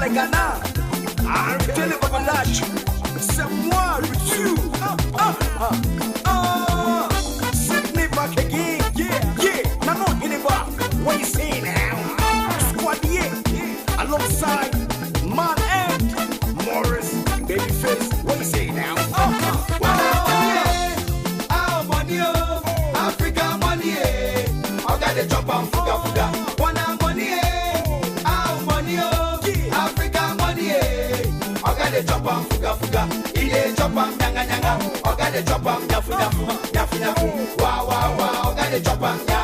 le Ghana. Arrêtez les babalage. C'est moi le dessus. Sydney back again. Yeah. Nano Hiniba. What you say now? Squadier. Alongside Man and Morris. Babyface. What you say now? Money, Africa money, I got the chop and fuga. Wanna money, money, Africa money, I got the chop and fuga. Ile chop and nyanga, I got the chop and yafu. Wow, I got the chop and ya.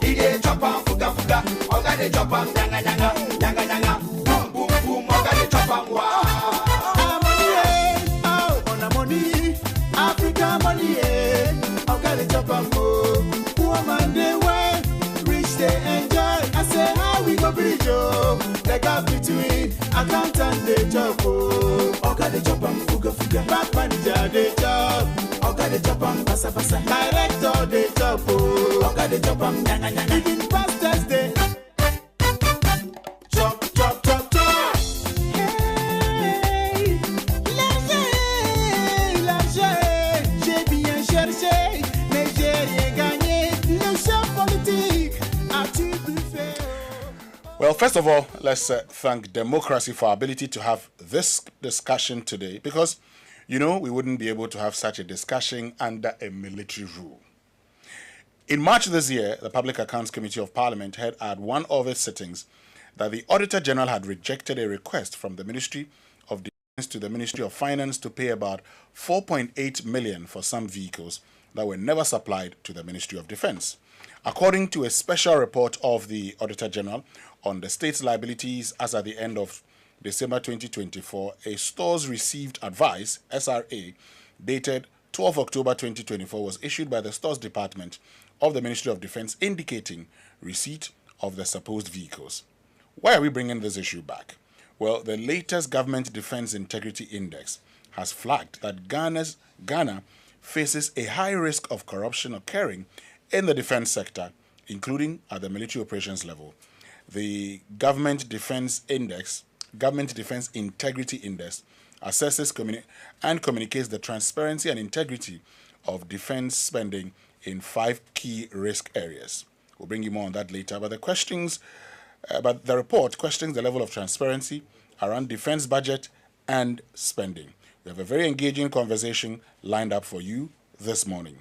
Ile chop and fuga, I got the chop and nyanga. Boom, I got the chop and wow. Money, Africa money, I got the chop and go. Woman they way, rich they enjoy. I say how we go bridge yo. The gap between account and the job. I got the chop and fuga. Back manager they job. I got the chop and passa. Director they job. I got the chop and nyanga. Even pastors they chop. Well, first of all, let's thank democracy for our ability to have this discussion today, because, we wouldn't be able to have such a discussion under a military rule. In March this year, the Public Accounts Committee of Parliament had at one of its sittings that the Auditor General had rejected a request from the Ministry of Defence to the Ministry of Finance to pay about 4.8 million for some vehicles that were never supplied to the Ministry of Defence. According to a special report of the Auditor General on the state's liabilities as at the end of December 2024, a Stores Received Advice, SRA, dated 12 October 2024 was issued by the Stores Department of the Ministry of Defence indicating receipt of the supposed vehicles. Why are we bringing this issue back? Well, the latest Government Defence Integrity Index has flagged that Ghana faces a high risk of corruption occurring in the defense sector, including at the military operations level. The Government Defense Integrity Index assesses and communicates the transparency and integrity of defense spending in 5 key risk areas. We'll bring you more on that later. But the report questions the level of transparency around defense budget and spending. We have a very engaging conversation lined up for you this morning.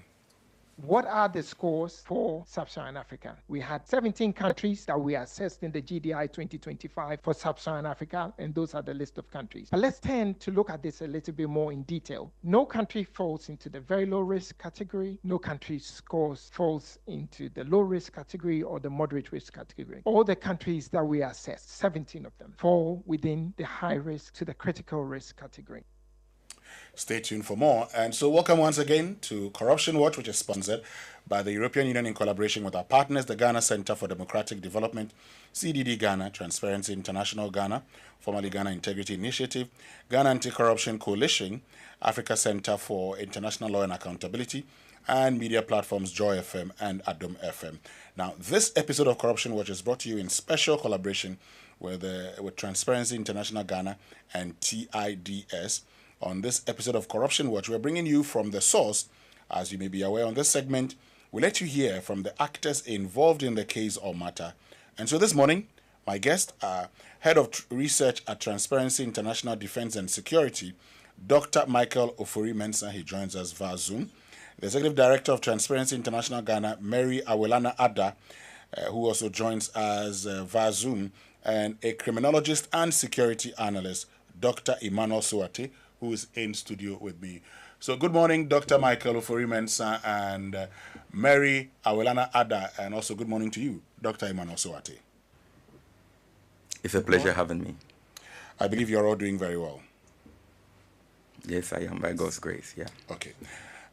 What are the scores for Sub-Saharan Africa? We had 17 countries that we assessed in the GDI 2025 for Sub-Saharan Africa, and those are the list of countries. But let's tend to look at this a little bit more in detail. No country falls into the very low risk category. No country scores falls into the low risk category or the moderate risk category. All the countries that we assessed, 17 of them, fall within the high risk to the critical risk category. Stay tuned for more. And so welcome once again to Corruption Watch, which is sponsored by the European Union in collaboration with our partners, the Ghana Center for Democratic Development, CDD Ghana, Transparency International Ghana, formerly Ghana Integrity Initiative, Ghana Anti-Corruption Coalition, Africa Center for International Law and Accountability, and media platforms Joy FM and Adom FM. Now, this episode of Corruption Watch is brought to you in special collaboration with Transparency International Ghana and TIDS. On this episode of Corruption Watch, we're bringing you from the source. As you may be aware, on this segment, we let you hear from the actors involved in the case or matter. And so this morning, my guest, Head of Research at Transparency International Defense and Security, Dr. Michael Ofori-Mensah. He joins us via Zoom. The Executive Director of Transparency International Ghana, Mary Awelana Ada, who also joins us via Zoom, and a criminologist and security analyst, Dr. Emmanuel Soate, who is in studio with me. So good morning, Dr. Michael Ofori-Mensah and Mary Awelana Ada, and also good morning to you, Dr. Emmanuel Soate. It's a pleasure having me. I believe you're all doing very well. Yes, I am, by God's grace, yeah. Okay.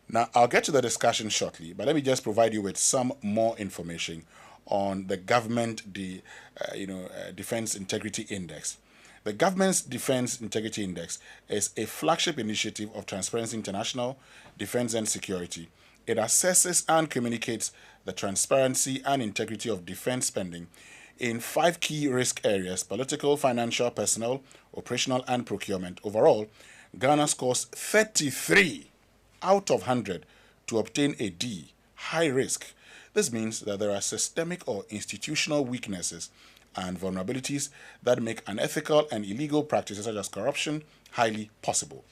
Now, I'll get to the discussion shortly, but let me just provide you with some more information on the Government Defense Integrity Index. The Government's Defense Integrity Index is a flagship initiative of Transparency International, Defense and Security. It assesses and communicates the transparency and integrity of defense spending in 5 key risk areas: political, financial, personnel, operational, and procurement. Overall, Ghana scores 33 out of 100 to obtain a D, high risk. This means that there are systemic or institutional weaknesses and vulnerabilities that make unethical and illegal practices such as corruption highly possible.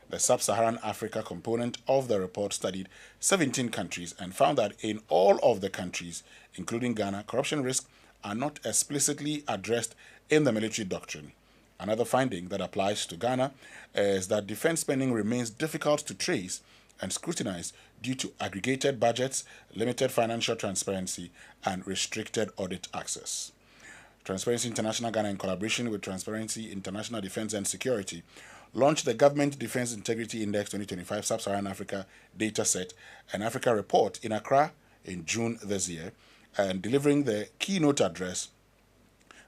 The Sub-Saharan Africa component of the report studied 17 countries and found that in all of the countries, including Ghana, corruption risks are not explicitly addressed in the military doctrine. Another finding that applies to Ghana is that defense spending remains difficult to trace and scrutinize due to aggregated budgets, limited financial transparency, and restricted audit access. Transparency International Ghana, in collaboration with Transparency International Defense and Security, launched the Government Defense Integrity Index 2025 Sub-Saharan Africa Dataset and Africa Report in Accra in June this year, and delivering the keynote address,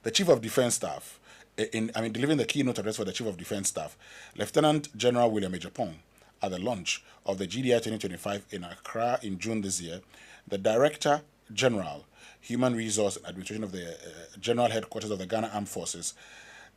the Chief of Defense Staff, delivering the keynote address for the Chief of Defense Staff, Lieutenant General William Ejapong, at the launch of the GDI 2025 in Accra in June this year, the Director General, Human Resource and Administration of the General Headquarters of the Ghana Armed Forces,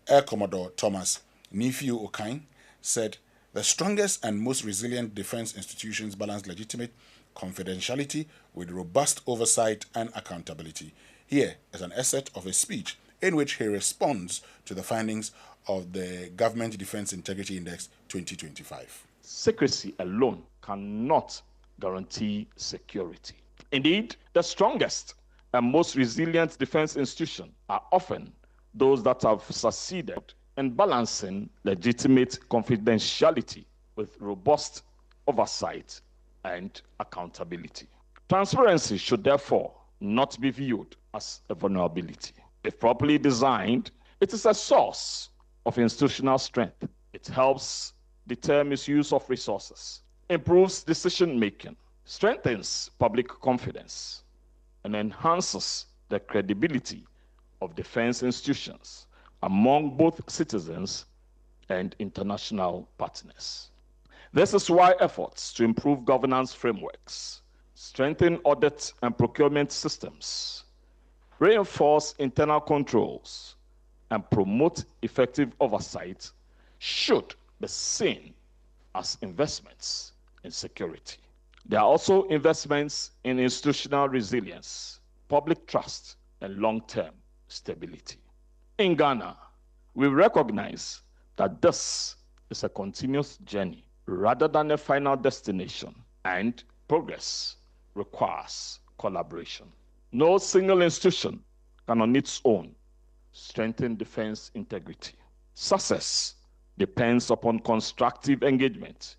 Air Commodore Thomas Nifiu Okain, said the strongest and most resilient defense institutions balance legitimate confidentiality with robust oversight and accountability. Here is an excerpt of a speech in which he responds to the findings of the Government Defense Integrity Index 2025. Secrecy alone cannot guarantee security. Indeed, the strongest and most resilient defense institutions are often those that have succeeded in balancing legitimate confidentiality with robust oversight and accountability. Transparency should therefore not be viewed as a vulnerability. If properly designed, it is a source of institutional strength. It helps deter misuse of resources, improves decision-making, strengthens public confidence, and enhances the credibility of defense institutions among both citizens and international partners. This is why efforts to improve governance frameworks, strengthen audit and procurement systems, reinforce internal controls, and promote effective oversight should be seen as investments in security. There are also investments in institutional resilience, public trust, and long-term stability. In Ghana, we recognize that this is a continuous journey rather than a final destination, and progress requires collaboration. No single institution can on its own strengthen defense integrity. Success depends upon constructive engagement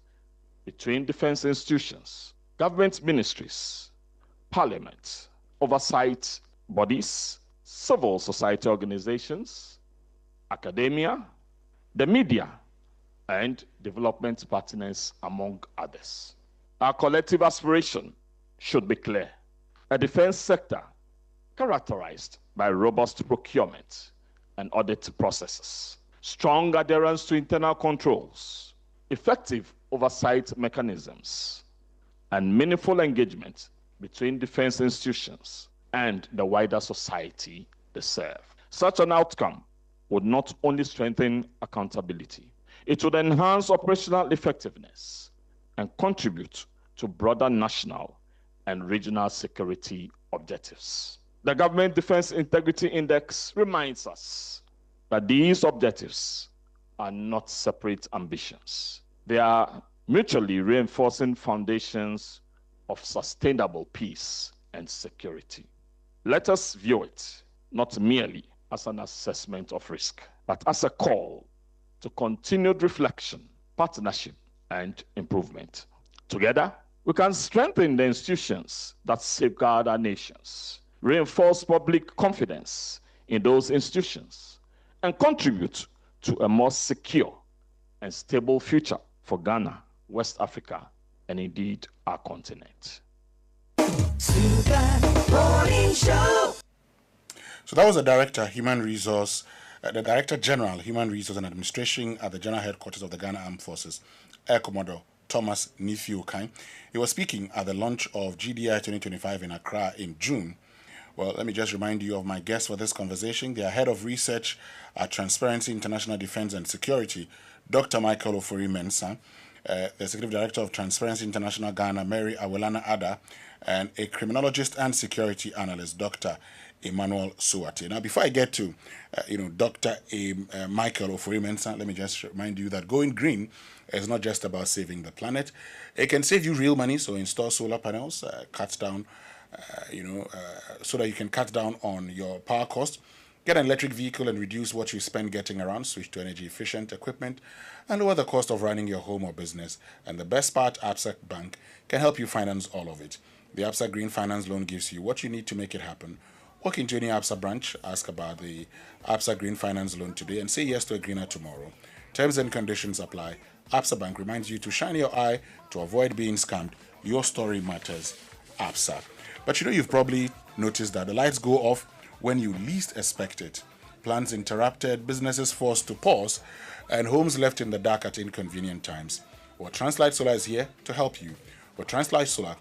between defense institutions, government ministries, parliament, oversight bodies, civil society organizations, academia, the media, and development partners, among others. Our collective aspiration should be clear: a defense sector characterized by robust procurement and audit processes, strong adherence to internal controls, effective oversight mechanisms, and meaningful engagement between defense institutions and the wider society they serve. Such an outcome would not only strengthen accountability, it would enhance operational effectiveness and contribute to broader national and regional security objectives. The Government Defense Integrity Index reminds us that these objectives are not separate ambitions. They are mutually reinforcing foundations of sustainable peace and security. Let us view it not merely as an assessment of risk, but as a call to continued reflection, partnership, and improvement. Together, we can strengthen the institutions that safeguard our nations, reinforce public confidence in those institutions, and contribute to a more secure and stable future for Ghana, West Africa, and indeed our continent. So that was the Director General, Human Resource and Administration at the General Headquarters of the Ghana Armed Forces, Air Commodore Thomas Nifiu Okain. He was speaking at the launch of GDI 2025 in Accra in June, Well, let me just remind you of my guests for this conversation. They are Head of Research at Transparency International Defense and Security, Dr. Michael Ofori-Mensah, the Executive Director of Transparency International Ghana, Mary Awelana Ada, and a criminologist and security analyst, Dr. Emmanuel Suwate. Now, before I get to, Dr. Michael Ofori-Mensah, let me just remind you that going green is not just about saving the planet. It can save you real money, so install solar panels, cut down, so that you can cut down on your power cost. Get an electric vehicle and reduce what you spend getting around. Switch to energy-efficient equipment and lower the cost of running your home or business. And the best part, Absa Bank can help you finance all of it. The Absa Green Finance Loan gives you what you need to make it happen. Walk into any Absa branch, ask about the Absa Green Finance Loan today, and say yes to a greener tomorrow. Terms and conditions apply. Absa Bank reminds you to shine your eye to avoid being scammed. Your story matters. Absa. But you've probably noticed that the lights go off when you least expect it. Plans interrupted, businesses forced to pause, and homes left in the dark at inconvenient times. Well, Translight Solar is here to help you. With Translight Solar,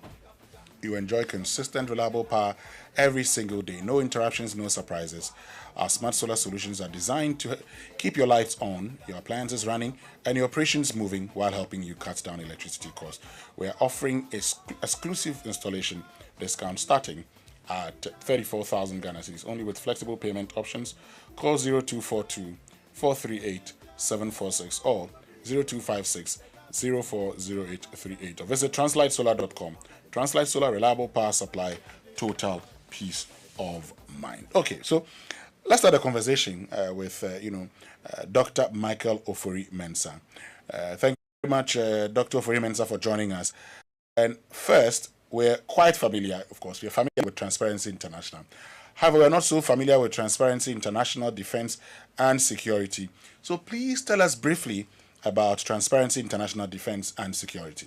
you enjoy consistent, reliable power every single day. No interruptions, no surprises. Our smart solar solutions are designed to keep your lights on, your appliances running, and your operations moving while helping you cut down electricity costs. We are offering exclusive installation discount starting at 34,000 Ghana cedis, only with flexible payment options. Call 0242 438 746 or 0256 040838 or visit translightsolar.com. Translight Solar, reliable power supply, total peace of mind. Okay, so let's start a conversation with Dr. Michael Ofori-Mensah. Thank you very much, Dr. Ofori-Mensah, for joining us. And first, we're quite familiar, of course, we're familiar with Transparency International. However, we're not so familiar with Transparency International Defense and Security. So please tell us briefly about Transparency International Defense and Security.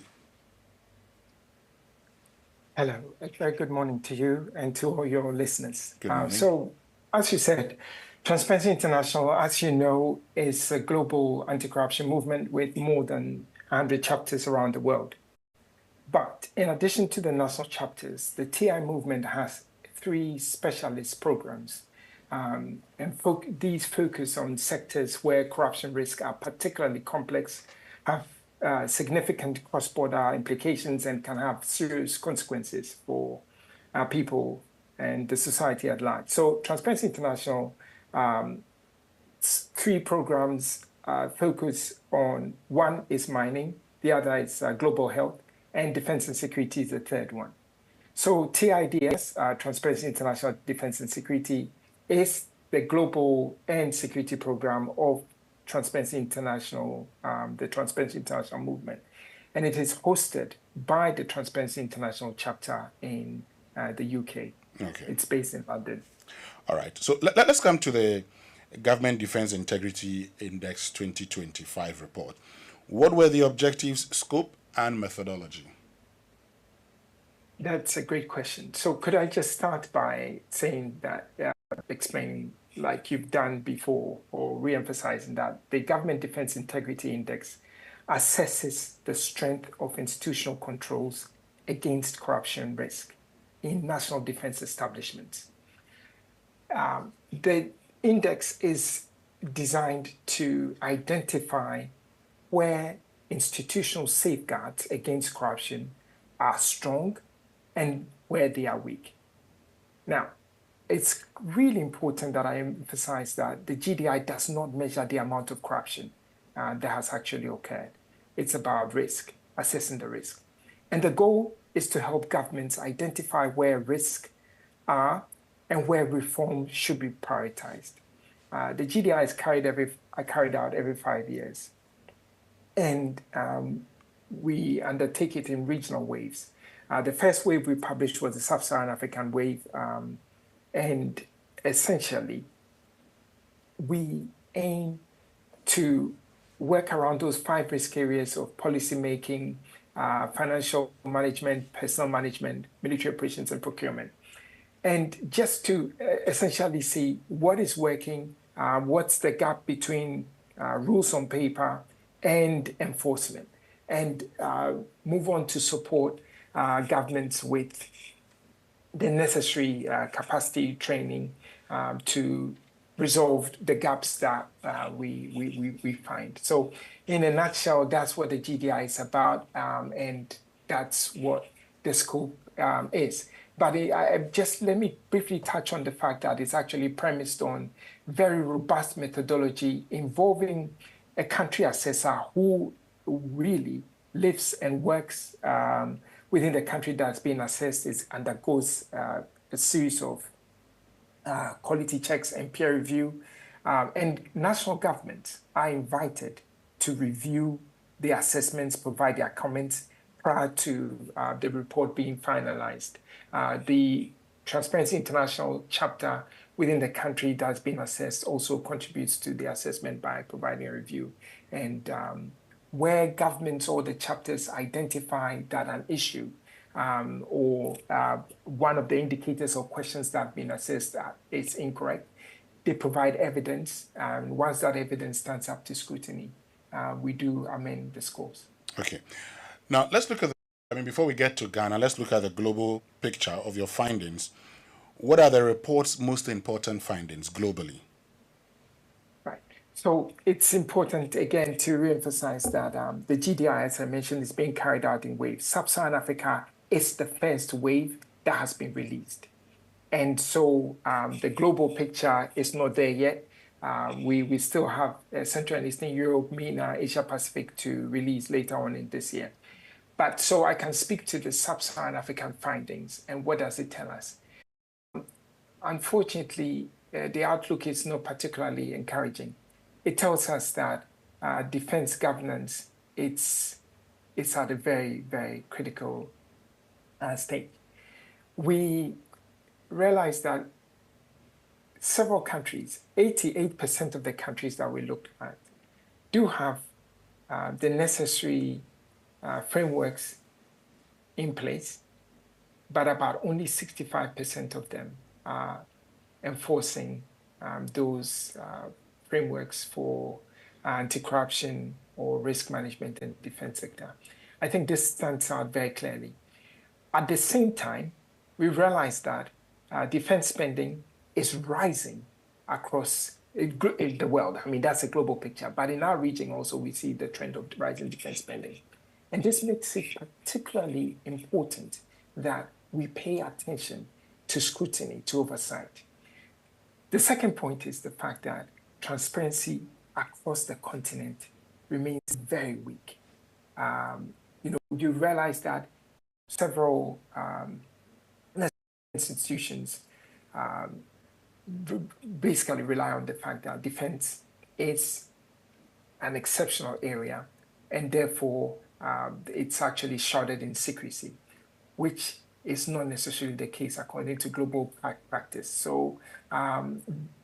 Hello, a very good morning to you and to all your listeners. Good morning. So, as you said, Transparency International, as you know, is a global anti-corruption movement with more than 100 chapters around the world. But in addition to the national chapters, the TI movement has 3 specialist programs. And these focus on sectors where corruption risks are particularly complex, have significant cross-border implications, and can have serious consequences for people and the society at large. So Transparency International, 3 programs focus on, one is mining, the other is global health, and defense and security is the third one. So TIDS, Transparency International Defense and Security, is the global and security program of Transparency International, the Transparency International movement. And it is hosted by the Transparency International chapter in the UK. Okay. It's based in London. All right. So let's come to the Government Defense Integrity Index 2025 report. What were the objectives, scope, and methodology? That's a great question. So could I just start by saying that, explaining like you've done before, or re-emphasizing that the Government Defense Integrity Index assesses the strength of institutional controls against corruption risk in national defense establishments. The index is designed to identify where institutional safeguards against corruption are strong and where they are weak. Now, it's really important that I emphasize that the GDI does not measure the amount of corruption that has actually occurred. It's about risk, assessing the risk. And the goal is to help governments identify where risks are and where reform should be prioritized. The GDI is carried out every 5 years. And we undertake it in regional waves. The first wave we published was the Sub-Saharan African wave. And essentially, we aim to work around those 5 risk areas of policy making, financial management, personnel management, military operations, and procurement. And just to essentially see what is working, what's the gap between rules on paper and enforcement, and move on to support governments with the necessary capacity training to resolve the gaps that we find. So in a nutshell, that's what the GDI is about, and that's what the scope is. But just let me briefly touch on the fact that it's actually premised on very robust methodology involving a country assessor who really lives and works within the country that's being assessed, undergoes a series of quality checks and peer review. And national governments are invited to review the assessments, provide their comments prior to the report being finalized. The Transparency International chapter within the country that's been assessed also contributes to the assessment by providing a review. And where governments or the chapters identify that an issue or one of the indicators or questions that have been assessed is incorrect, they provide evidence, and once that evidence stands up to scrutiny, we do amend the scores. Okay. Now, let's look at before we get to Ghana, let's look at the global picture of your findings. What are the report's most important findings globally? Right. So it's important, again, to reemphasize that the GDI, as I mentioned, is being carried out in waves. Sub-Saharan Africa is the first wave that has been released. And so the global picture is not there yet. We still have Central and Eastern Europe, MENA, Asia Pacific to release later on in this year. But so I can speak to the Sub-Saharan African findings and what does it tell us? Unfortunately, the outlook is not particularly encouraging. It tells us that defense governance, it's at a very, very critical state. We realize that several countries, 88% of the countries that we looked at, do have the necessary frameworks in place, but about only 65% of them are enforcing those frameworks for anti-corruption or risk management in the defense sector. I think this stands out very clearly. At the same time, we realize that defense spending is rising across the world. I mean, that's a global picture. But in our region also, we see the trend of rising defense spending. And this makes it particularly important that we pay attention to scrutiny, to oversight. The second point is the fact that transparency across the continent remains very weak. You realize that several institutions basically rely on the fact that defense is an exceptional area, and therefore it's actually shrouded in secrecy, which is not necessarily the case according to global practice. So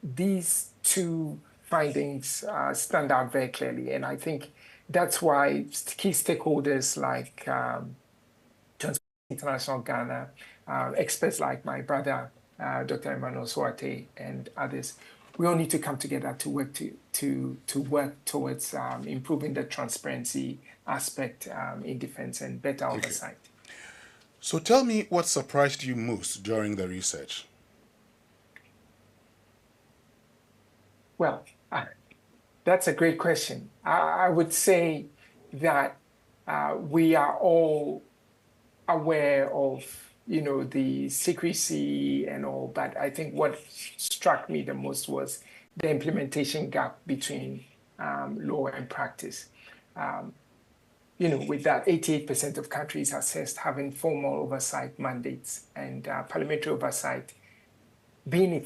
these two findings stand out very clearly, and I think that's why key stakeholders like Transparency International Ghana, experts like my brother, Dr. Emmanuel Suarte, and others, we all need to come together to work to work towards improving the transparency aspect in defense and better oversight. So tell me what surprised you most during the research? Well, that's a great question. I would say that we are all aware of the secrecy and all, but I think what struck me the most was the implementation gap between law and practice. With that 88% of countries assessed having formal oversight mandates and parliamentary oversight being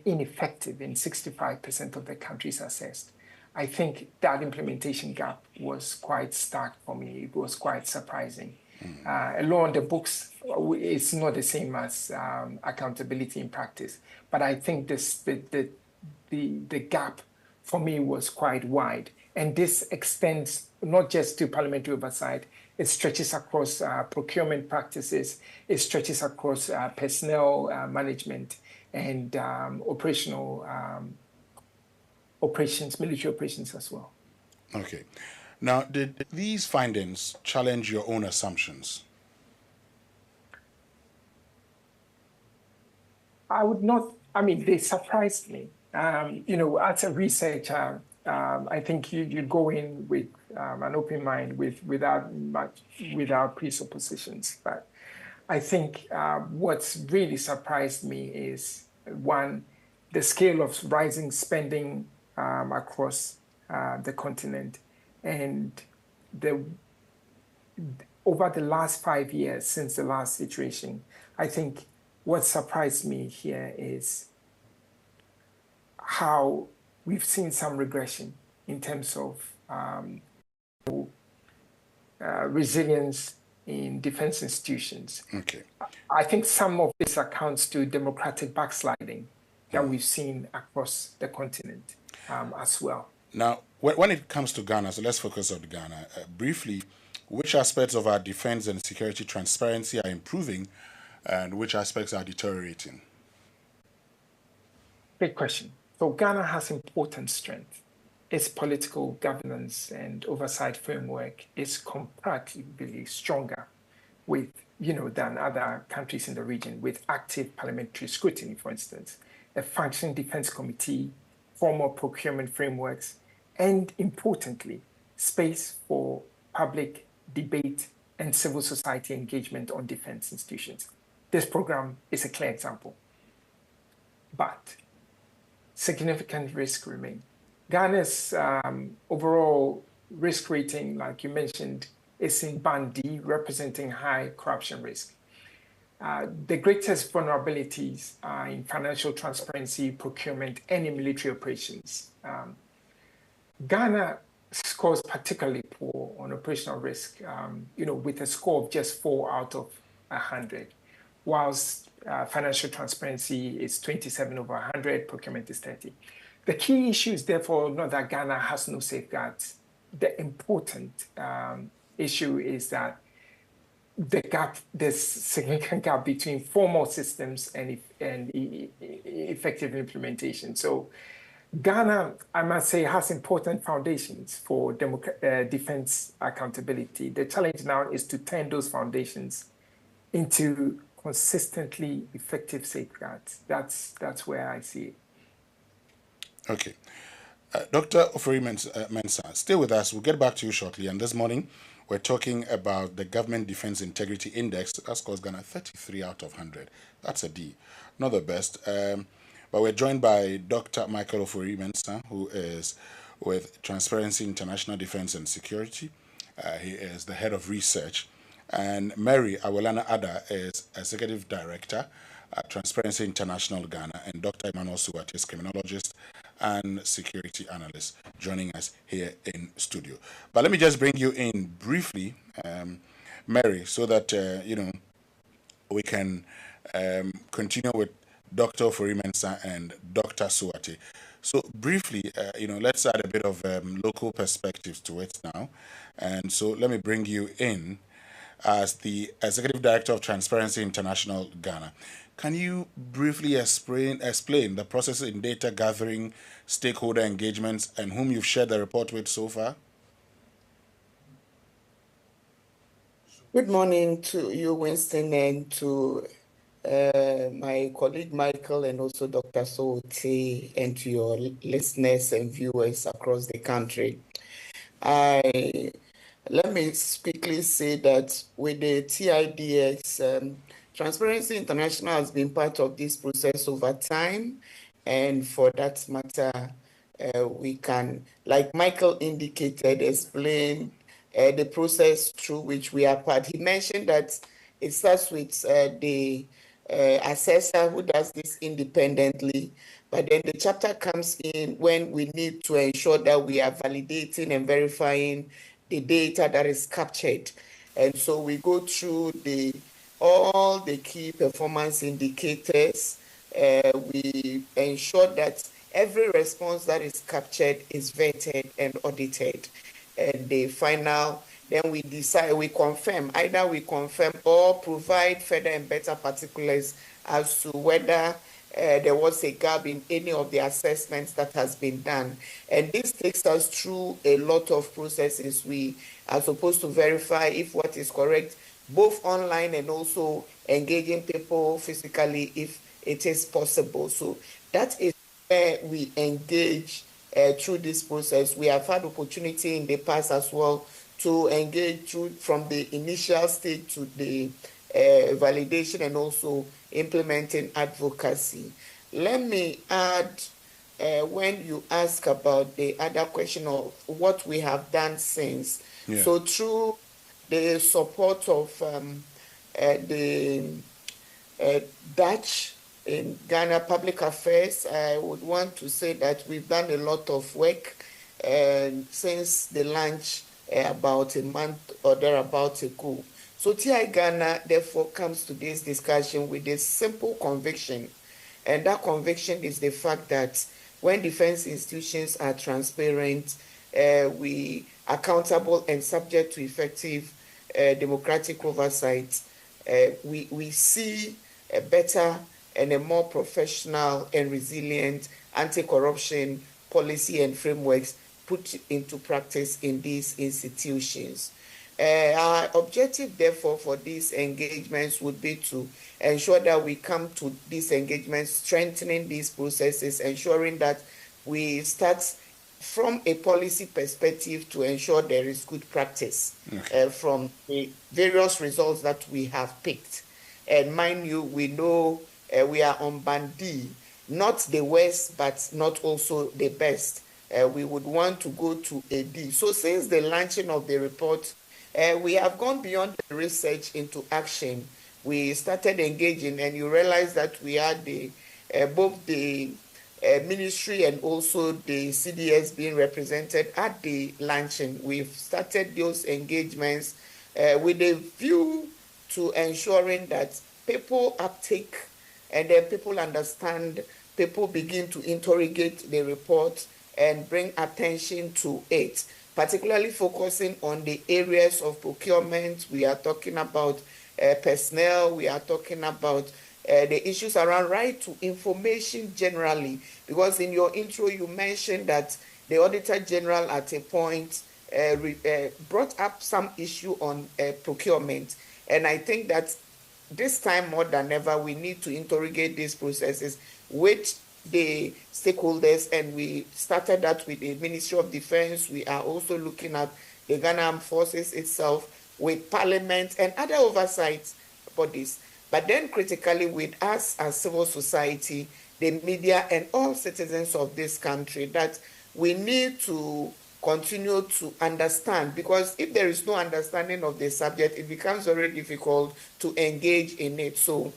ineffective in 65% of the countries assessed, I think that implementation gap was quite stark for me. It was quite surprising. A law on the books is not the same as accountability in practice, but I think the gap for me was quite wide. And this extends not just to parliamentary oversight, it stretches across procurement practices, it stretches across personnel management and operational operations, military operations as well. Okay. Now, did these findings challenge your own assumptions? I would not, I mean, they surprised me. You know, as a researcher, I think you go in with an open mind without presuppositions. But I think what's really surprised me is, one, the scale of rising spending across the continent, and over the last 5 years since the last situation. I think what surprised me here is how we've seen some regression in terms of resilience in defense institutions. Okay. I think some of this accounts to democratic backsliding that we've seen across the continent as well. Now, when it comes to Ghana, so let's focus on Ghana. Briefly, which aspects of our defense and security transparency are improving and which aspects are deteriorating? Great question. So Ghana has important strength. Its political governance and oversight framework is comparatively stronger than other countries in the region, with active parliamentary scrutiny, for instance, a functioning defense committee, formal procurement frameworks, and importantly, space for public debate and civil society engagement on defense institutions. This program is a clear example. But significant risks remain. Ghana's overall risk rating, like you mentioned, is in Band D, representing high corruption risk. The greatest vulnerabilities are in financial transparency, procurement, and in military operations. Ghana scores particularly poor on operational risk, with a score of just 4 out of 100, whilst financial transparency is 27 over 100, procurement is 30. The key issue is therefore not that Ghana has no safeguards. The important issue is that there's significant gap between formal systems and effective implementation. So Ghana, I must say, has important foundations for defense accountability. The challenge now is to turn those foundations into consistently effective safeguards. That's where I see it. Okay. Dr. Ofori Mensah, stay with us. We'll get back to you shortly. And this morning, we're talking about the Government Defense Integrity Index. That scores Ghana 33 out of 100. That's a D. Not the best. But we're joined by Dr. Michael Ofori Mensah, who is with Transparency International Defense and Security. He is the head of research. And Mary Awelana Ada is Executive Director at Transparency International Ghana, and Dr. Emmanuel Suwate is criminologist and security analyst, joining us here in studio. But let me just bring you in briefly, Mary, so that we can continue with Dr. Ofori Mensah and Dr. Suwate. So briefly, let's add a bit of local perspectives to it now. And so let me bring you in as the Executive Director of Transparency International Ghana. Can you briefly explain the process in data gathering, stakeholder engagements, and whom you've shared the report with so far? Good morning to you, Winston, and to my colleague Michael, and also Dr. Suwate, and to your listeners and viewers across the country. Let me quickly say that with the TIDX, Transparency International has been part of this process over time, and for that matter, we can, like Michael indicated, explain the process through which we are part. He mentioned that it starts with the assessor who does this independently, but then the chapter comes in when we need to ensure that we are validating and verifying the data that is captured. And so we go through all the key performance indicators. We ensure that every response that is captured is vetted and audited. And the final, then we decide, we confirm, either we confirm or provide further and better particulars as to whether there was a gap in any of the assessments that has been done. And this takes us through a lot of processes. We are supposed to verify if what is correct, both online and also engaging people physically if it is possible. So that is where we engage through this process. We have had opportunity in the past as well to engage through from the initial stage to the validation and also implementing advocacy. Let me add, when you ask about the other question of what we have done since. Yeah. So through the support of the Dutch in Ghana Public Affairs, I would want to say that we've done a lot of work since the launch about a month or thereabouts ago. So TI Ghana therefore comes to this discussion with a simple conviction, and that conviction is the fact that when defense institutions are transparent, we accountable and subject to effective democratic oversight, we see a better and a more professional and resilient anti-corruption policy and frameworks put into practice in these institutions. Our objective, therefore, for these engagements would be to ensure that we come to these engagements, strengthening these processes, ensuring that we start from a policy perspective to ensure there is good practice from the various results that we have picked. And mind you, we know we are on band D, not the worst, but not also the best. We would want to go to a D. So since the launching of the report, we have gone beyond the research into action. We started engaging, and you realize that we had both the ministry and also the CDS being represented at the launching. We've started those engagements with a view to ensuring that people uptake and then people understand, people begin to interrogate the report and bring attention to it, particularly focusing on the areas of procurement. We are talking about personnel, we are talking about the issues around right to information generally, because in your intro you mentioned that the Auditor General at a point brought up some issue on procurement, and I think that this time more than ever we need to interrogate these processes with the stakeholders, and we started that with the Ministry of Defense. We are also looking at the Ghana Armed Forces itself, with Parliament and other oversight bodies. But then critically with us as civil society, the media and all citizens of this country, that we need to continue to understand, because if there is no understanding of the subject, it becomes very difficult to engage in it. So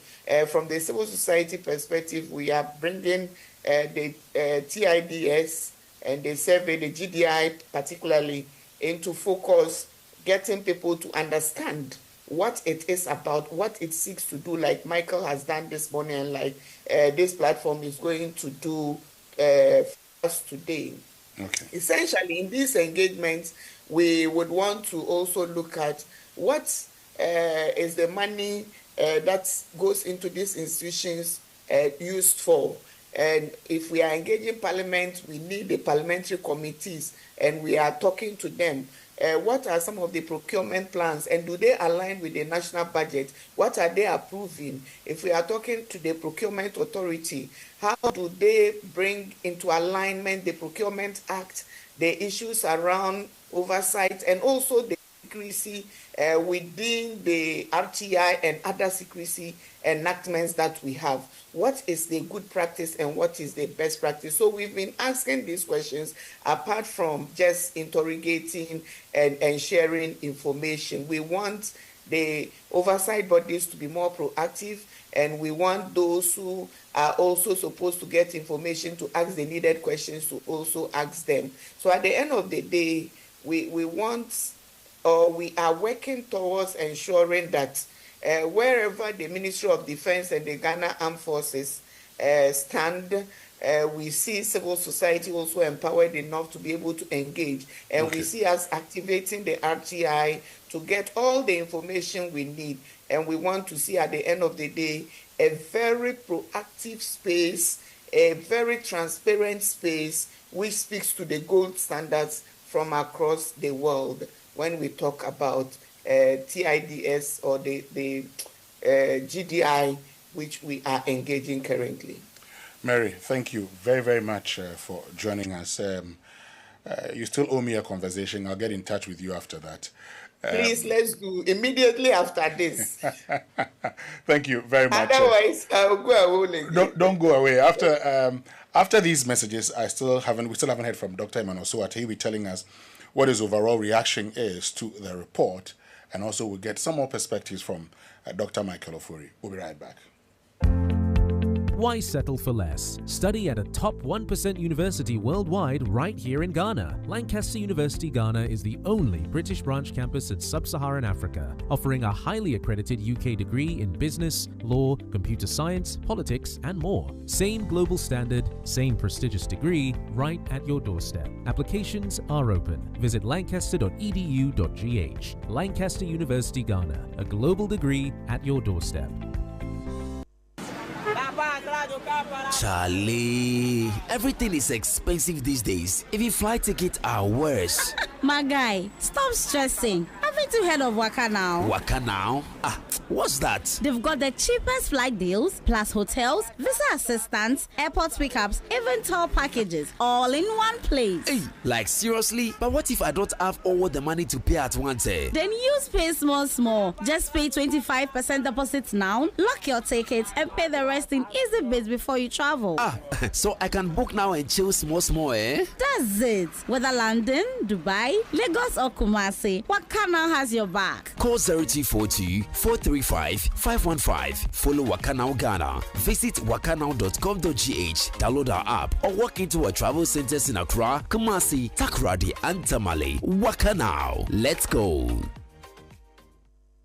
from the civil society perspective, we are bringing the TIDS and the survey, the GDI particularly, into focus, getting people to understand what it is about, what it seeks to do, like Michael has done this morning, and like this platform is going to do for us today. Okay. Essentially, in these engagements, we would want to also look at what is the money that goes into these institutions used for. And if we are engaging Parliament, we need the parliamentary committees, and we are talking to them. What are some of the procurement plans, and do they align with the national budget? What are they approving? If we are talking to the Procurement Authority, how do they bring into alignment the Procurement Act, the issues around oversight, and also the secrecy within the RTI and other secrecy enactments that we have? What is the good practice and what is the best practice? So we've been asking these questions apart from just interrogating and sharing information. We want the oversight bodies to be more proactive, and we want those who are also supposed to get information to ask the needed questions to also ask them. So at the end of the day, we want, or we are working towards ensuring that wherever the Ministry of Defense and the Ghana Armed Forces stand, we see civil society also empowered enough to be able to engage. And we see us activating the RTI to get all the information we need. And we want to see at the end of the day a very proactive space, a very transparent space, which speaks to the gold standards from across the world when we talk about TIDS or the GDI which we are engaging currently. Mary, thank you very, very much for joining us. You still owe me a conversation. I'll get in touch with you after that. Please, let's do immediately after this. Thank you very much. Otherwise, I'll go away. Don't go away. After these messages, we still haven't heard from Dr. Emmanuel Suat. He'll be telling us what his overall reaction is to the report, and also we'll get some more perspectives from Dr. Michael Ofori. We'll be right back. Why settle for less? Study at a top 1% university worldwide right here in Ghana. Lancaster University Ghana is the only British branch campus in sub-Saharan Africa, offering a highly accredited UK degree in business, law, computer science, politics, and more. Same global standard, same prestigious degree, right at your doorstep. Applications are open. Visit lancaster.edu.gh. Lancaster University Ghana, a global degree at your doorstep. Charlie, everything is expensive these days. Even flight tickets are worse. My guy, stop stressing. Haven't you heard of Waka Now? Waka Now? What's that? They've got the cheapest flight deals, plus hotels, visa assistance, airport pickups, even tour packages, all in one place. Hey, like seriously? But what if I don't have all the money to pay at once? Then use Pay Small. Just pay 25% deposit now, lock your tickets, and pay the rest in easy bits before you travel. So I can book now and chill small, eh? That's it. Whether London, Dubai, Lagos, or Kumasi, Waka Now has your back. Call 0242 435 515. Follow Waka Now Ghana. Visit wakanow.com.gh. Download our app or walk into our travel centers in Accra, Kumasi, Takoradi, and Tamale. Waka Now. Let's go.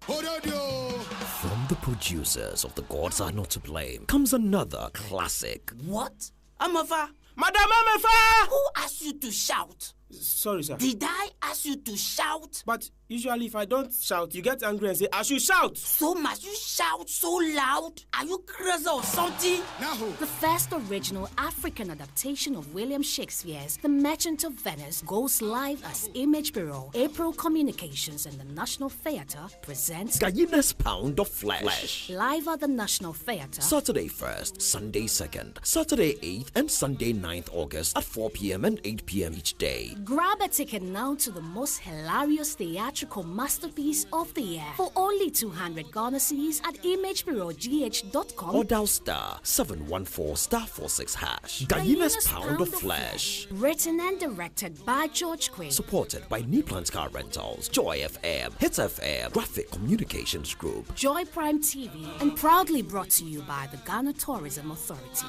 From the producers of The Gods Are Not to Blame comes another classic. What? Amafa? Madam Amafa! Who asked you to shout? Sorry, sir. Did I ask you to shout? But usually if I don't shout, you get angry and say, I should shout. So must you shout so loud? Are you crazy or something? No. The first original African adaptation of William Shakespeare's The Merchant of Venice goes live as Image Bureau. April Communications and the National Theatre presents Gallina's Pound of Flesh. Live at the National Theatre. Saturday 1st, Sunday 2nd, Saturday 8th and Sunday 9th August at 4 p.m. and 8 p.m. each day. Grab a ticket now to the most hilarious theatrical masterpiece of the year for only 200 Ghana cedis at imagebureaugh.com or dial star 714 star 46 hash. Gallina's Pound of Flesh. Written and directed by George Quinn. Supported by Niplant Car Rentals, Joy FM, Hits FM, Graphic Communications Group, Joy Prime TV, and proudly brought to you by the Ghana Tourism Authority.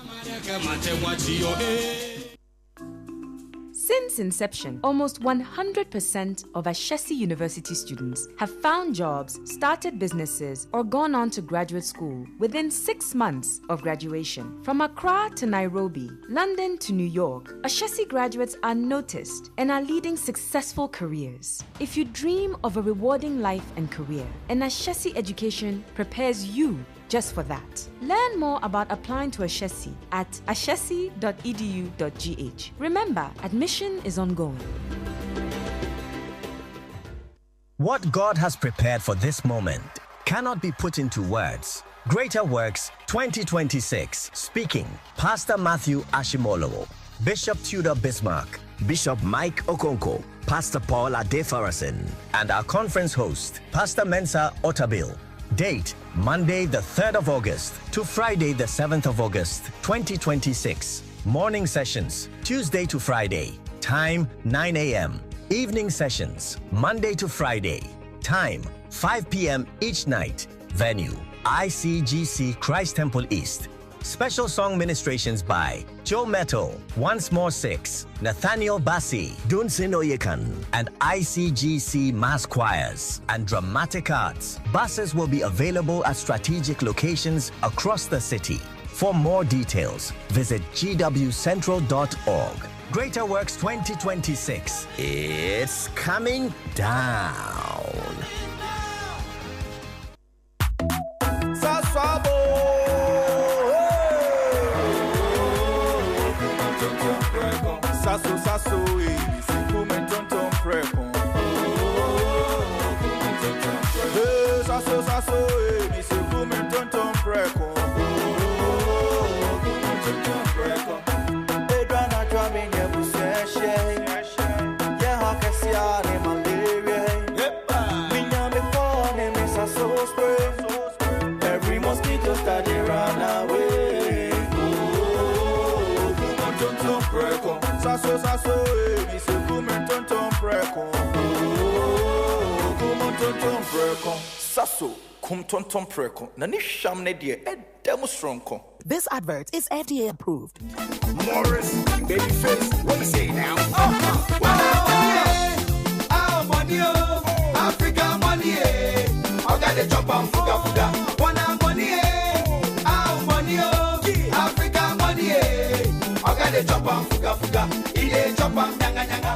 Since inception, almost 100% of Ashesi University students have found jobs, started businesses, or gone on to graduate school within 6 months of graduation. From Accra to Nairobi, London to New York, Ashesi graduates are noticed and are leading successful careers. If you dream of a rewarding life and career, an Ashesi education prepares you just for that. Learn more about applying to Ashesi at ashesi.edu.gh. Remember, admission is ongoing. What God has prepared for this moment cannot be put into words. Greater Works 2026. Speaking, Pastor Matthew Ashimolowo, Bishop Tudor Bismarck, Bishop Mike Okonko, Pastor Paul Adefarasin, and our conference host, Pastor Mensa Otabil. Date, Monday the 3rd of August to Friday the 7th of August, 2026. Morning sessions, Tuesday to Friday. Time, 9 a.m. Evening sessions, Monday to Friday. Time, 5 p.m. each night. Venue, ICGC Christ Temple East. Special song ministrations by Joe Metal, Once More 6, Nathaniel Bassi, Dunsin Oyekan, and ICGC Mass Choirs and Dramatic Arts. Buses will be available at strategic locations across the city. For more details, visit gwcentral.org. Greater Works 2026. It's coming down. Sasso, siku mentonton preko. Sasso, siku mentonton preko. ya ne malaria. Minya me phone me sa so spray. Every mosquito start to run away. Oh, come tonton preko. Saso mi se come tonton preko. Oh, come tonton preko. Saso come tonton preko. Na ni sham ne die e demo strong ko. This advert is FDA approved. Morris, Babyface, what you say now? Money, Africa money, I got the chop on fuga fuga. Wanna money, Africa money, I got the chop on fuga fuga. Ile chop on nyanga nyanga.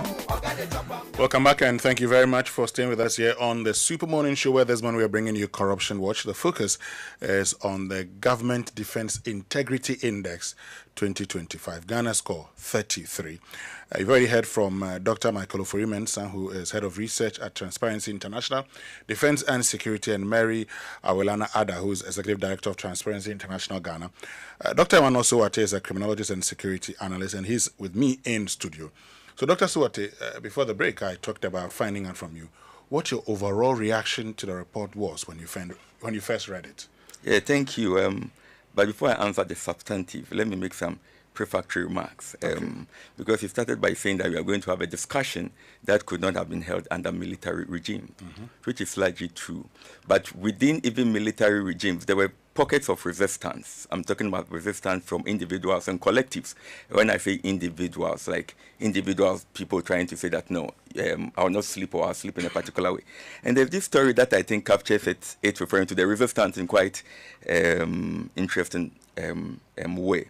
Welcome back, and thank you very much for staying with us here on the Super Morning Show, where this morning we are bringing you Corruption Watch. The focus is on the Government Defense Integrity Index 2025. Ghana score 33. You've already heard from Dr. Michael Ofori-Mensah, who is Head of Research at Transparency International, Defense and Security, and Mary Awelana Ada, who is Executive Director of Transparency International Ghana. Dr. Emmanuel Suwate is a criminologist and security analyst, and he's with me in studio. So, Dr. Suwate, before the break, I talked about finding out from you what your overall reaction to the report was when you first read it. Yeah, thank you. But before I answer the substantive, let me make some prefatory remarks. Okay. Because he started by saying that we are going to have a discussion that could not have been held under military regime, which is largely true. But within even military regimes, there were pockets of resistance. I'm talking about resistance from individuals and collectives. When I say individuals, like individuals, people trying to say that, no, I'll not sleep or I'll sleep in a particular way. And there's this story that I think captures it. It's referring to the resistance in quite interesting way.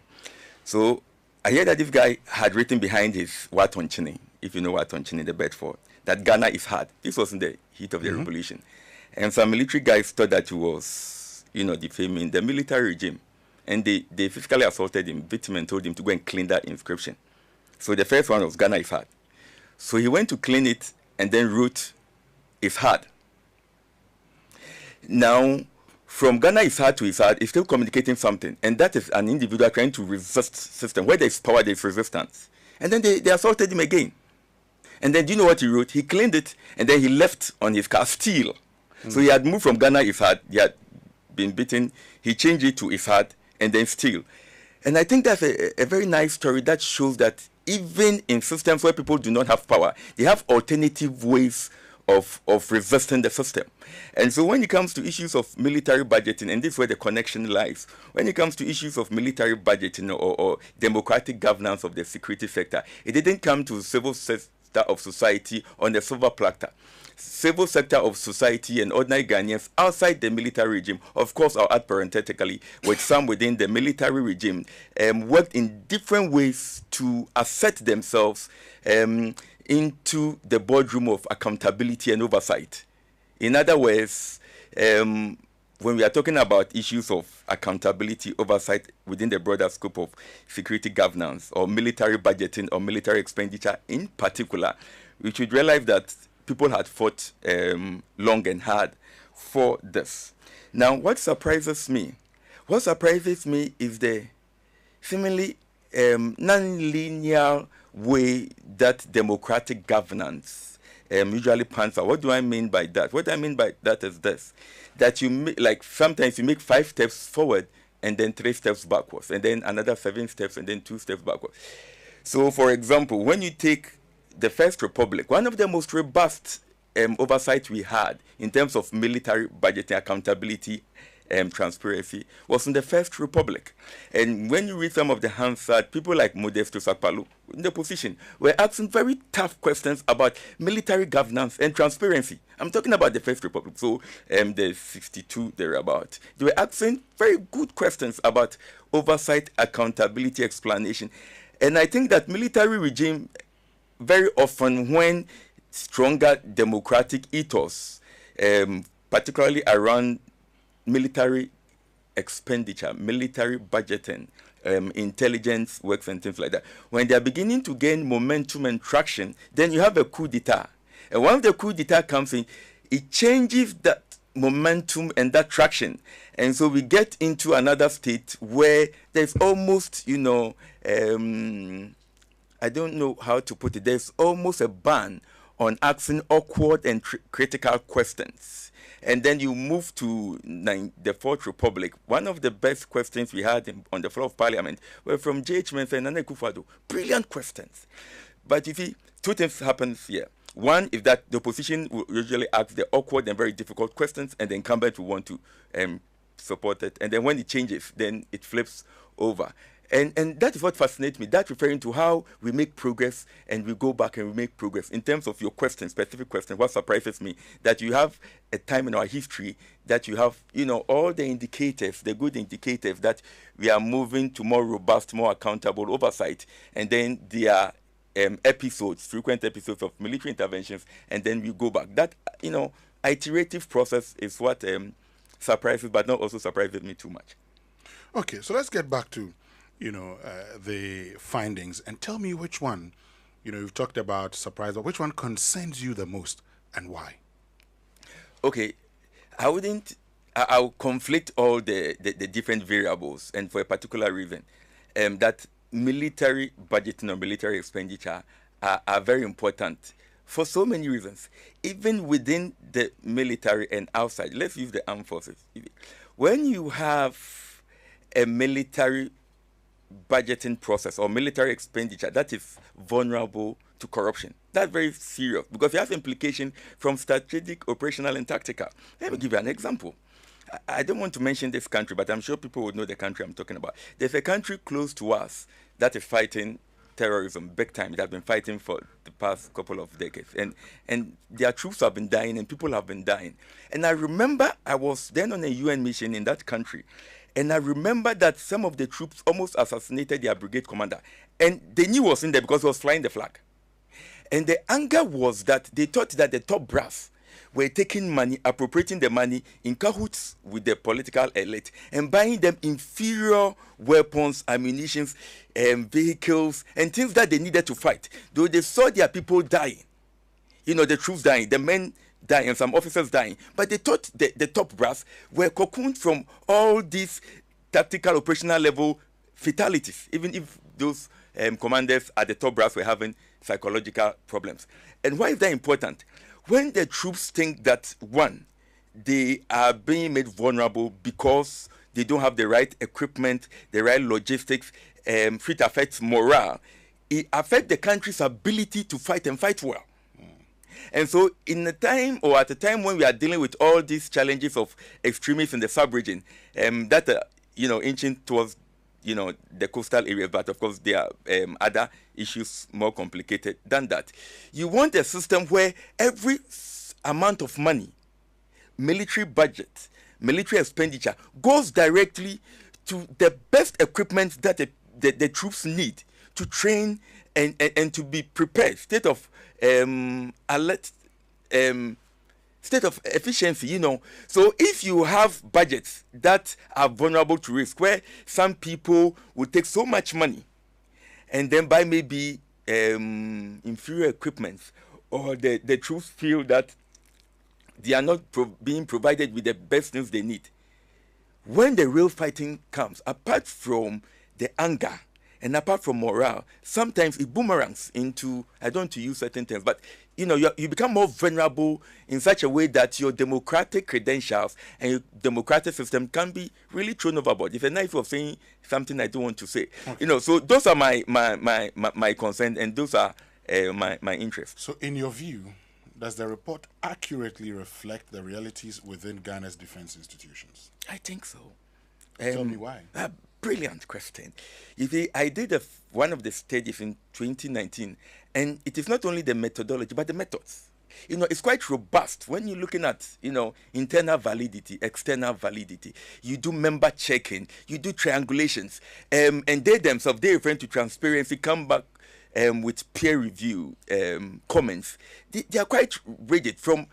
So I hear that this guy had written behind his Watonchini, if you know Watonchini, the Bedford, that Ghana is hard. This was in the heat of the revolution. And some military guys thought that he was, defaming the military regime. And they physically assaulted him, beat him, and told him to go and clean that inscription. So the first one was Ghana is hard. So he went to clean it and then wrote, "It's hard." Now, from Ghana is hard to is hard, is still communicating something. And that is an individual trying to resist system. Where there's power, there's resistance. And then they assaulted him again. And then do you know what he wrote? He cleaned it, and then he left on his car steel. So he had moved from Ghana is hard, he had been beaten, he changed it to is hard, and then steel. And I think that's a very nice story that shows that even in systems where people do not have power, they have alternative ways of resisting the system. And so when it comes to issues of military budgeting, and this is where the connection lies, when it comes to issues of military budgeting or democratic governance of the security sector, it didn't come to civil sector of society on the silver platter. Civil sector of society and ordinary Ghanaians outside the military regime, of course, I'll add parenthetically, with some within the military regime, worked in different ways to assert themselves into the boardroom of accountability and oversight. In other words, when we are talking about issues of accountability, oversight within the broader scope of security governance or military budgeting or military expenditure in particular, we should realize that people had fought long and hard for this. Now, what surprises me is the seemingly non-linear way that democratic governance usually pans out. What do I mean by that? What I mean by that is this, that you make, like sometimes you make 5 steps forward and then 3 steps backwards, and then another 7 steps and then 2 steps backwards. So, for example, when you take the First Republic, one of the most robust oversight we had in terms of military budgeting, accountability, transparency was in the First Republic. And when you read some of the Hansard, people like Modesto Sakpalu in the position were asking very tough questions about military governance and transparency. I'm talking about the First Republic, so the 62 thereabout. They were asking very good questions about oversight, accountability, explanation. And I think that military regime, very often when stronger democratic ethos, particularly around military expenditure, military budgeting, intelligence works and things like that, when they are beginning to gain momentum and traction, then you have a coup d'etat. And once the coup d'etat comes in, it changes that momentum and that traction. And so we get into another state where there's almost, I don't know how to put it, there's almost a ban on asking awkward and critical questions. And then you move to the Fourth Republic. One of the best questions we had on the floor of Parliament were from J.H. Mensah and Nana Akufo-Addo. Brilliant questions. But you see, two things happen here. One is that the opposition will usually ask the awkward and very difficult questions, and the incumbent will want to support it. And then when it changes, then it flips over. And that is what fascinates me. That's referring to how we make progress and we go back and we make progress. In terms of your question, specific question, what surprises me, that you have a time in our history that you have, all the indicators, the good indicators that we are moving to more robust, more accountable oversight. And then there are episodes, frequent episodes of military interventions, and then we go back. That, iterative process is what surprises, but not also surprises me too much. Okay, so let's get back to the findings, and tell me which one, you've talked about surprise, but which one concerns you the most and why? Okay, I'll conflict all the different variables, and for a particular reason, that military budgeting or military expenditure are very important for so many reasons, even within the military and outside. Let's use the armed forces. When you have a military budgeting process or military expenditure that is vulnerable to corruption, that's very serious because it has implications from strategic, operational, and tactical. Let me give you an example. I don't want to mention this country, but I'm sure people would know the country I'm talking about. There's a country close to us that is fighting terrorism big time. It has been fighting for the past couple of decades. And their troops have been dying and people have been dying. And I remember I was then on a UN mission in that country. And I remember that some of the troops almost assassinated their brigade commander. And they knew he was in there because he was flying the flag. And the anger was that they thought that the top brass were taking money, appropriating the money in cahoots with the political elite and buying them inferior weapons, ammunition, vehicles, and things that they needed to fight. Though they saw their people dying, the troops dying, the men dying, and some officers dying, but they thought the top brass were cocooned from all these tactical, operational level fatalities, even if those commanders at the top brass were having psychological problems. And why is that important? When the troops think that, one, they are being made vulnerable because they don't have the right equipment, the right logistics, it affects morale. It affects the country's ability to fight and fight well. And so in a time or at a time when we are dealing with all these challenges of extremists in the sub-region, that inching towards the coastal areas, but of course there are other issues more complicated than that. You want a system where every amount of money, military budget, military expenditure goes directly to the best equipment that the troops need to train and to be prepared, state of alert, state of efficiency, So if you have budgets that are vulnerable to risk, where some people will take so much money and then buy maybe inferior equipment, or the troops feel that they are not being provided with the best things they need. When the real fighting comes, apart from the anger and apart from morale, sometimes it boomerangs into, I don't want to use certain terms, but you become more vulnerable in such a way that your democratic credentials and your democratic system can be really thrown overboard. It's a nice way of saying something I don't want to say. Okay. So those are my concerns, and those are my interests. So in your view, does the report accurately reflect the realities within Ghana's defense institutions? I think so. Tell me why. Brilliant question. You see, I did one of the stages in 2019, and it is not only the methodology, but the methods. It's quite robust when you're looking at, internal validity, external validity. You do member checking, you do triangulations, and they themselves, they're referring to transparency, come back with peer review comments. They are quite rigid from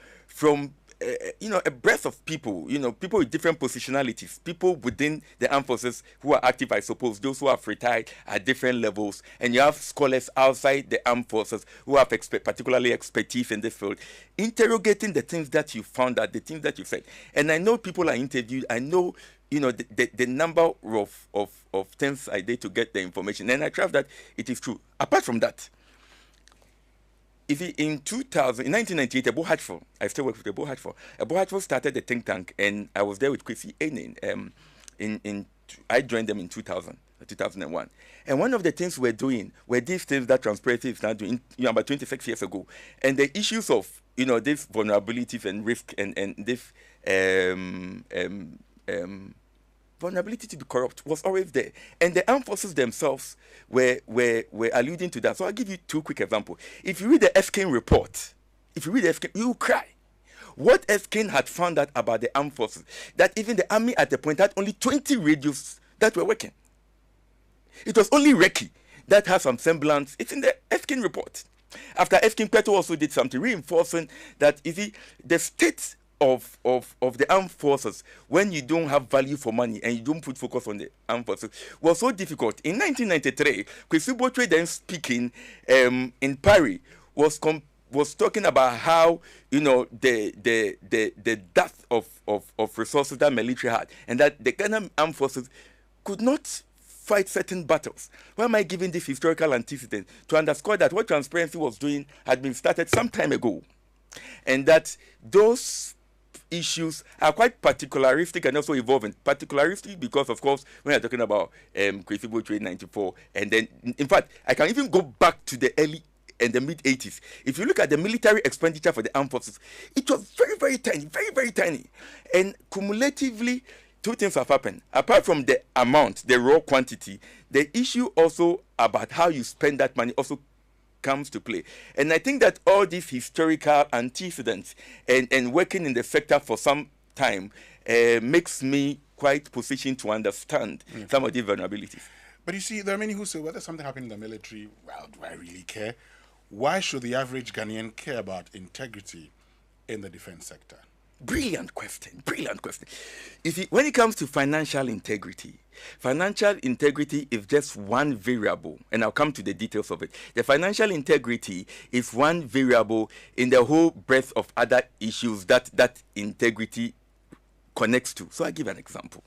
a breadth of people, people with different positionalities, people within the armed forces who are active, I suppose, those who have retired at different levels, and you have scholars outside the armed forces who have particularly expertise in this field, interrogating the things that you found out, the things that you said. And I know people are interviewed, I know, the number of things I did to get the information, and I trust that it is true. Apart from that, if in 1998, Ebo Hatchford, I still work with Ebo Hatchford. Ebo Hatchford started the think tank, and I was there with Kwesi Enin. I joined them in 2001. And one of the things we're doing were these things that Transparency is now doing, about 26 years ago. And the issues of, this vulnerabilities and risk and this vulnerability to be corrupt was always there. And the armed forces themselves were alluding to that. So I'll give you two quick examples. If you read the Erskine report, you will cry. What Erskine had found out about the armed forces, that even the army at the point had only 20 radios that were working. It was only Recce that has some semblance. It's in the Erskine report. After Erskine, Peto also did something reinforcing that the state of the armed forces, when you don't have value for money and you don't put focus on the armed forces, was so difficult. In 1993, Kwesi Botwe, then speaking in Paris, was talking about how the dearth of resources that military had, and that the Ghana armed forces could not fight certain battles. Why am I giving this historical antecedent? To underscore that what Transparency was doing had been started some time ago, and that those issues are quite particularistic and also evolving. Particularistic because, of course, when you're talking about Kwesi Botwe 94, and then, in fact, I can even go back to the early and the mid-80s. If you look at the military expenditure for the armed forces, it was very, very tiny, very, very tiny. And cumulatively, two things have happened. Apart from the amount, the raw quantity, the issue also about how you spend that money also comes to play. And I think that all these historical antecedents and working in the sector for some time makes me quite positioned to understand some of these vulnerabilities. But you see, there are many who say, whether something happened in the military, well, do I really care? Why should the average Ghanaian care about integrity in the defense sector? Brilliant question. When it comes to financial integrity is just one variable, and I'll come to the details of it. The financial integrity is one variable in the whole breadth of other issues that integrity connects to. So I'll give an example.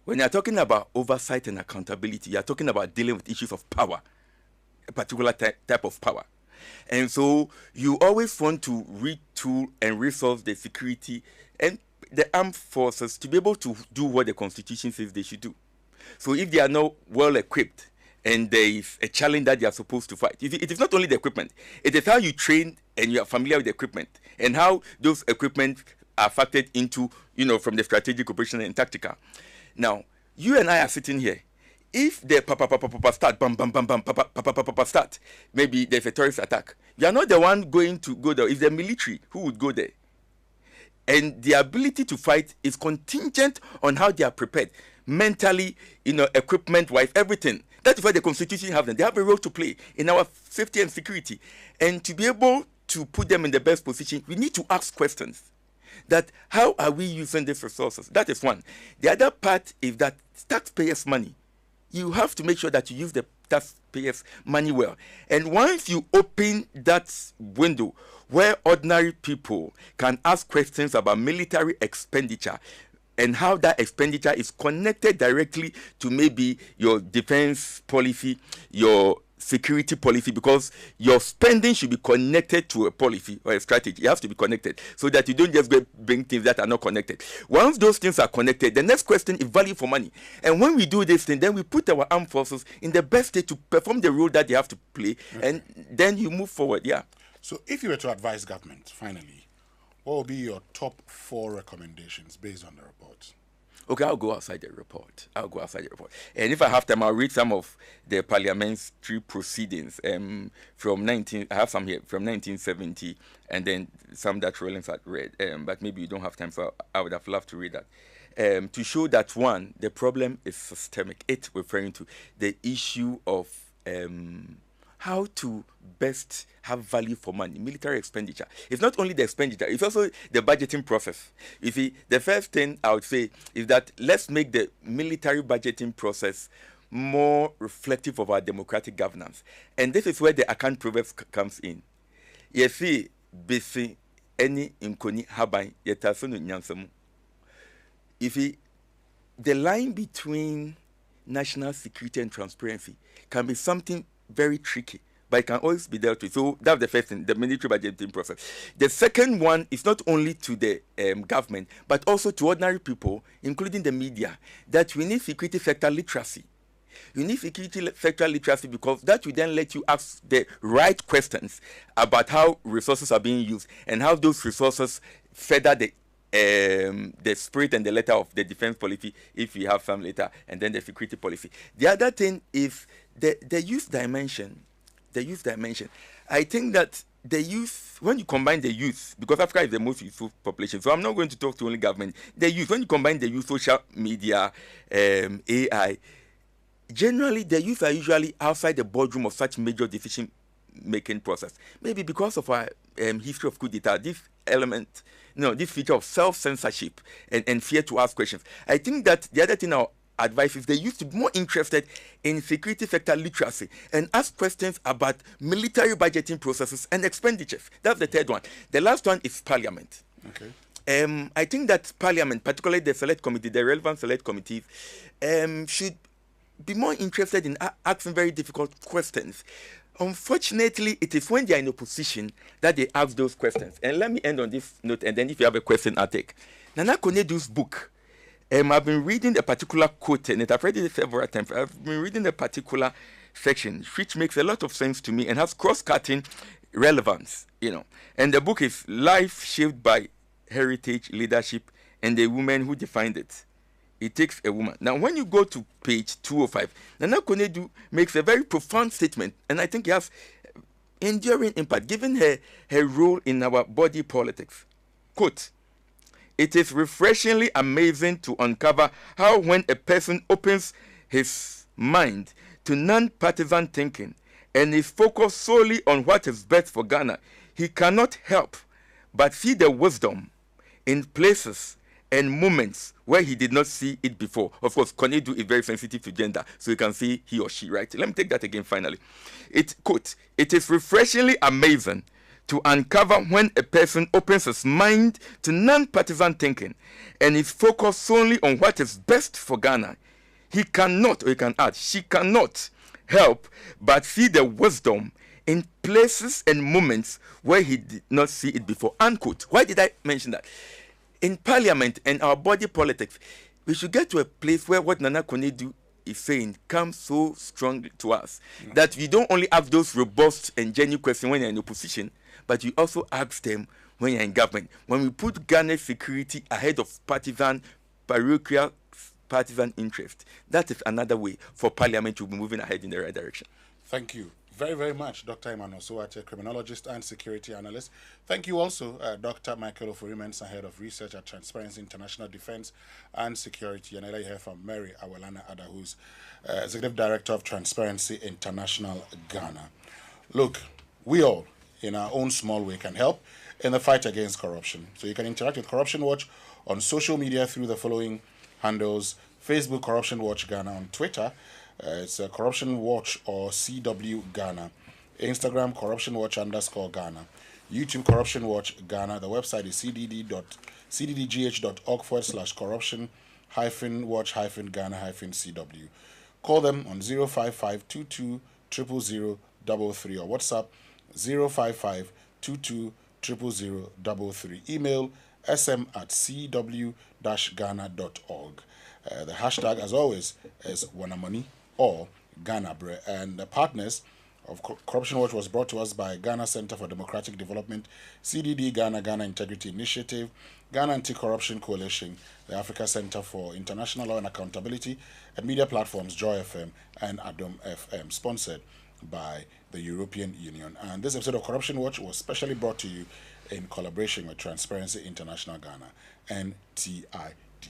When you're talking about oversight and accountability, you're talking about dealing with issues of power, a particular type of power. And so you always want to retool and resource the security and the armed forces to be able to do what the Constitution says they should do. So if they are not well equipped and there is a challenge that they are supposed to fight, it is not only the equipment, it is how you train and you are familiar with the equipment and how those equipment are factored into, from the strategic, operational, and tactical. Now, you and I are sitting here. If the start, bam, bam, bam, bam, start, maybe there's a terrorist attack. You are not the one going to go there. It's the military who would go there. And the ability to fight is contingent on how they are prepared. Mentally, equipment-wise, everything. That is why the Constitution has them. They have a role to play in our safety and security. And to be able to put them in the best position, we need to ask questions. That how are we using these resources? That is one. The other part is that taxpayers' money. You have to make sure that you use the taxpayers' money well. And once you open that window where ordinary people can ask questions about military expenditure and how that expenditure is connected directly to maybe your defense policy, your security policy, because your spending should be connected to a policy or a strategy. It has to be connected so that you don't just bring things that are not connected. Once those things are connected, the next question is value for money. And when we do this thing, then we put our armed forces in the best state to perform the role that they have to play, and then you move forward. Yeah. So if you were to advise government, finally, what would be your top 4 recommendations based on the report? Okay, I'll go outside the report. And if I have time, I'll read some of the parliamentary proceedings I have some here from 1970, and then some that Rollins had read. But maybe you don't have time, so I would have loved to read that. To show that, one, the problem is systemic. It's referring to the issue of how to best have value for money, military expenditure. It's not only the expenditure, it's also the budgeting process. You see, the first thing I would say is that let's make the military budgeting process more reflective of our democratic governance. And this is where the Akan proverb comes in. You see, basi any inkoni habai yetasunu nyansamu. You see, the line between national security and transparency can be something very tricky but it can always be dealt with. So that's the first thing, the military budgeting process. The second one is not only to the government, but also to ordinary people, including the media, that we need security sector literacy. You need security sector literacy because that will then let you ask the right questions about how resources are being used and how those resources further the spirit and the letter of the defense policy, if we have some later, and then the security policy. The other thing is the youth dimension. The youth dimension. I think that the youth, when you combine the youth, because Africa is the most youthful population, so I'm not going to talk to only government. The youth, when you combine the youth, social media, AI, generally the youth are usually outside the boardroom of such major decision-making process. Maybe because of our history of coup d'etat, this element, this feature of self-censorship and fear to ask questions. I think that the other thing I'll advise is they used to be more interested in security sector literacy and ask questions about military budgeting processes and expenditures. That's the third one. The last one is parliament. Okay. I think that parliament, particularly the select committee, the relevant select committees, should be more interested in asking very difficult questions. Unfortunately, it is when they are in opposition that they ask those questions. And let me end on this note, and then if you have a question, I'll take. Nana Konyedu's book, I've been reading a particular quote in it. I've read it several times. I've been reading a particular section, which makes a lot of sense to me and has cross-cutting relevance, And the book is Life Shaped by Heritage, Leadership, and the Women Who Defined It. It takes a woman. Now, when you go to page 205, Nana Konyedu makes a very profound statement, and I think he has enduring impact, given her role in our body politics. Quote, "It is refreshingly amazing to uncover how when a person opens his mind to non-partisan thinking and is focused solely on what is best for Ghana, he cannot help but see the wisdom in places and moments where he did not see it before." Of course, Konyedu is very sensitive to gender, so you can see he or she, right? Let me take that again finally. Quote, "It is refreshingly amazing to uncover when a person opens his mind to non-partisan thinking and is focused solely on what is best for Ghana. He cannot, or he can add, she cannot help but see the wisdom in places and moments where he did not see it before." Unquote. Why did I mention that? In parliament and our body politics, we should get to a place where what Nana Konyedu is saying comes so strongly to us that we don't only ask those robust and genuine questions when you're in opposition, but you also ask them when you're in government. When we put Ghana's security ahead of parochial partisan interest, that is another way for parliament to be moving ahead in the right direction. Thank you very, very much, Dr. Emmanuel Soate, criminologist and security analyst. Thank you also, Dr. Michael Ofori-Mensah, head of research at Transparency International Defense and Security. And I hear from Mary Awelana Ada, who's executive director of Transparency International Ghana. Look, we all, in our own small way, can help in the fight against corruption. So you can interact with Corruption Watch on social media through the following handles: Facebook, Corruption Watch Ghana; on Twitter, it's Corruption Watch or CW Ghana; Instagram, Corruption Watch _Ghana; YouTube, Corruption Watch Ghana. The website is cddgh.org/corruption-watch-Ghana-CW. Call them on 055-22 000 33 or WhatsApp 055-22 000 33. Email sm@cw-ghana.org. The hashtag, as always, is Wanamoni or Ghanabre. And the partners of Corruption Watch was brought to us by Ghana Center for Democratic Development, CDD Ghana, Ghana Integrity Initiative, Ghana Anti-Corruption Coalition, the Africa Center for International Law and Accountability, and media platforms Joy FM and Adom FM, sponsored by the European Union. And this episode of Corruption Watch was specially brought to you in collaboration with Transparency International Ghana and TI